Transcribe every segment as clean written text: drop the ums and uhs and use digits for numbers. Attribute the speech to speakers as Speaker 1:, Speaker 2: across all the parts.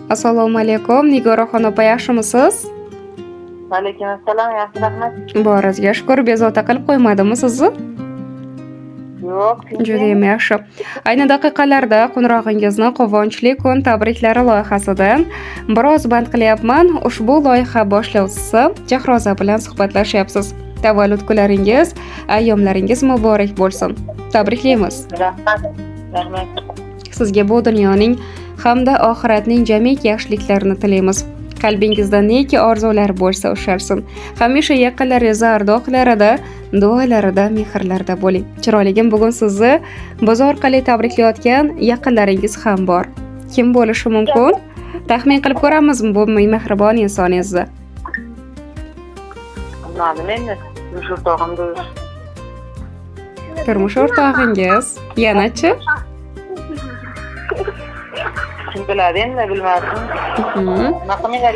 Speaker 1: Assalomu alaykum, Nigoraxon opa, yaxshimisiz?
Speaker 2: Alaykum assalom, yaxshi rahmat.
Speaker 1: Boringizga shukr, bezovta qilib qo'ymadimi sizni?
Speaker 2: Yo'q,
Speaker 1: Juda ham yaxshi. Ayni daqiqalarda qo'ng'irog'ingizni Quvonchli kun tabriklari loyihasidan biroz band qilyapman. Ushbu loyiha boshlovchisi Jahroza bilan suhbatlashyapsiz. Tavallud kunlaringiz, ayyomlaringiz muborak bo'lsin. Tabriklaymiz.
Speaker 2: Rahmat.
Speaker 1: Sizga bu dunyoning hamda oxiratning jamiki yaxshiliklarini tilaymiz. Qalbingizda neki orzular bo'lsa usharsin. Hamisha yaqinlaringiz ardoqlarida, duolarida, mehrlarda bo'ling. Chiroyligim, bugun sizni biz orqali tabriklayotgan yaqinlaringiz ham bor. Kim bo'lishi mumkin? Taxmin qilib ko'ramizmi bu mehribon insoningizni?
Speaker 2: Bilmadim endi. Shu o'rtog'imda
Speaker 1: Turmush o'rtog'ingiz? Yana-chi?
Speaker 2: kim biladi endi, bilmadim. Naqaminglar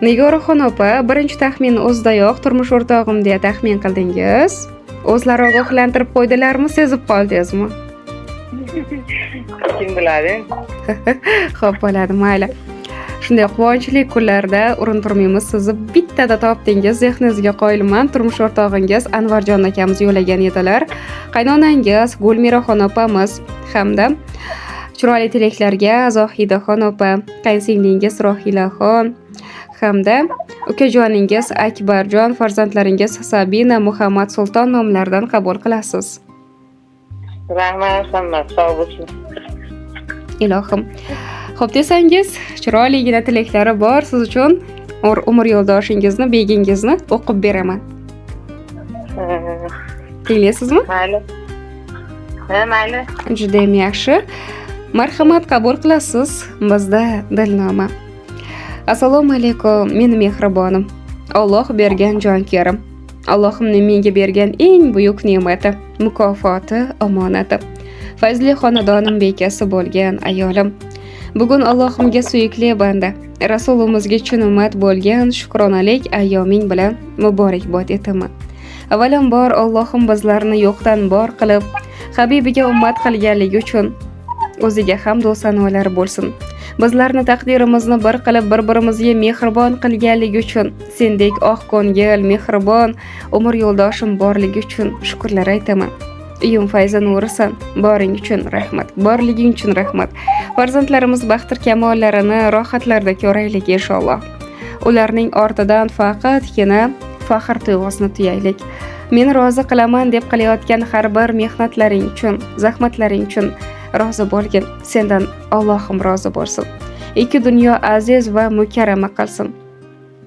Speaker 1: Nigoraxon opa, birinchi taxmin o'zidayoq turmush o'rtog'im deya taxmin qildingiz. O'zlari ogohlantirib qo'ydilarmi, sezib qoldingizmi?
Speaker 2: kim biladi?
Speaker 1: Xo'p, bo'ladi, mayli. Shunday quvonchli kunlarda urintirmaymiz, sizni bittada topdingiz. Zehningizga qoyilman. Turmush o'rtog'ingiz Anvarjon akamiz yo'lagan edilar. Qaynonangiz Gulmiraxon opamiz hamda chiroyli tilaklarga Zohidaxon opa, qaynsinglingiz Rohilaxon hamda ukajoningiz Akbarjon, farzandlaringiz Sabina, Muhammad Sulton nomlaridan qabul qilasiz.
Speaker 2: Rahmat, hamma sog' bo'lsin.
Speaker 1: Ilohim. Xo'p desangiz, chiroyligina tilaklari bor siz uchun. Umr yo'ldoshingizni, begingizni o'qib beraman. Tinglaysizmi?
Speaker 2: Mayli. Mayli.
Speaker 1: Juda ham yaxshi. Marhamat, qabul qilasiz bizda dilnoma. Assalomu alaykum, meni mehribonim. Alloh bergan jonkirim. Allohimning menga bergan eng buyuk ne'mati, mukofoti, omonati. Fazli xonadonim bekasi bo'lgan ayolim. Bugun Allohimga suyukli banda, Rasulimizga chin ummat bo'lgan shukronalik ayyoming bilan muborakbod etaman. Avvalambor Allohim bizlarni yo'qdan bor qilib, Habibiga ummat qilganligi uchun o'ziga hamd va sanolar bo'lsin. Bizlarni taqdirimizni bir qilib bir-birimizga mehribon qilganligi uchun, sendek oq ko'ngil, mehribon umr yo'ldoshim borligi uchun shukrlar aytaman. Uyim fayzi nurisan, boring uchun rahmat, borliging uchun rahmat. Farzandlarimiz baxtir kamollarini rohatlarda ko'raylik inshaalloh. Ularning ortidan faqatgina faxr tuyg'usini tuyaylik. Meni rozi qilaman deb qilayotgan har bir mehnatlaring uchun, zahmatlaring uchun rozi bo'lgin. Sendan Allohim rozi bo'lsin. Ikki dunyo aziz va mukarrama qilsin.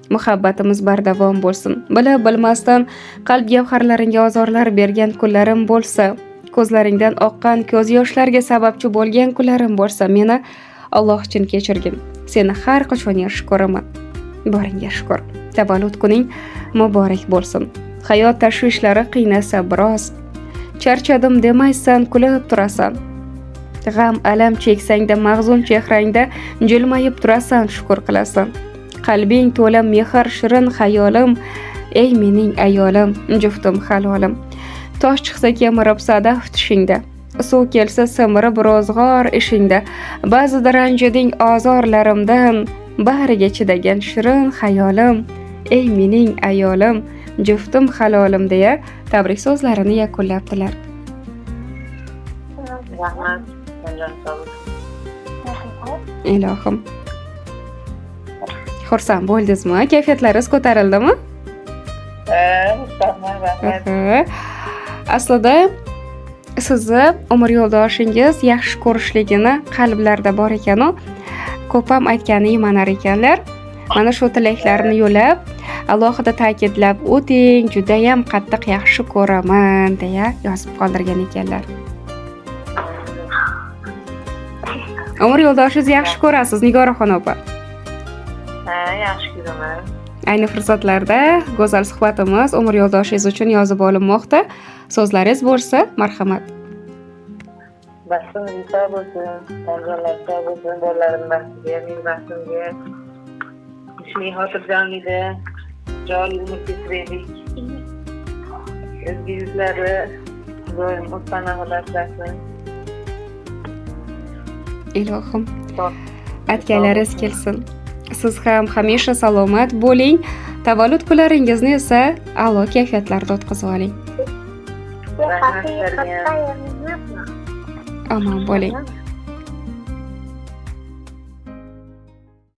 Speaker 1: Muhabbatimiz bardavom bo'lsin. Bilib bilmasdan qalb gavharlaringga ozorlar bergan kunlarim bo'lsa, ko'zlaringdan oqqan ko'z yoshlarga sababchi bo'lgan kunlarim bo'lsa, meni Alloh uchun kechirgin. Seni har qachon yaxshi ko'raman. Boringga shukr. Tavallud kuning muborak bo'lsin. Hayot tashvishlari qiynasa biroz, charchadim demaysan, kulib turasan. G'am, alam cheksangda mag'zun chehrangda jilmayib turasan, shukr qilasan. Qalbing to'la mehr, shirin xayolim, ey mening ayolim, juftim halolim. Tosh chiqsa kemirib sadaf tishingda, suv kelsa simirib ro'zg'or ishingda. Ba'zida ranjiding ozorlarimdan, bariga chidagan shirin xayolim, ey mening ayolim, juftim halolim deya tabrik so'zlarini yakunlabdilar.
Speaker 2: Rahmat.
Speaker 1: Ilohim. Xursand bo'ldingizmi? Kayfiyatlaringiz ko'tarildimi?
Speaker 2: Rahmat.
Speaker 1: Aslida sizni umr yo'ldoshingiz yaxshi ko'rishligini qalblarida bor ekan-u, ko'p ham aytgani emanar ekanlar. Mana shu tilaklarni yo'lab, alohida ta'kidlab o'ting, juda ham qattiq yaxshi ko'raman deya yozib qoldirgan ekanlar. Umr yo'ldoshingizni yaxshi ko'rasiz, Nigoraxon opa.
Speaker 2: Yaxshi ko'raman.
Speaker 1: Ayni fursatlarda go'zal suhbatimiz umr yo'ldoshingiz uchun yozib olinmoqda. So'zlaringiz bo'lsa, marhamat.
Speaker 2: Baxtim inso bo'lsin, farzandlar sog' bo'lsin, bolalarim baxtiga, men baxtimga. Ishli xotirjamlikda, joli umr kechiraylik. O'zga yuzlari doim o'z panohida asrasin.
Speaker 1: Ilohim. aytganlaringiz kelsin. Siz ham hamisha salomat bo'ling. Tavallud kunlaringizni esa a'lo kayfiyatlarda o'tkazib oling.
Speaker 2: Rahmat sizlarga.
Speaker 1: Omon bo'ling.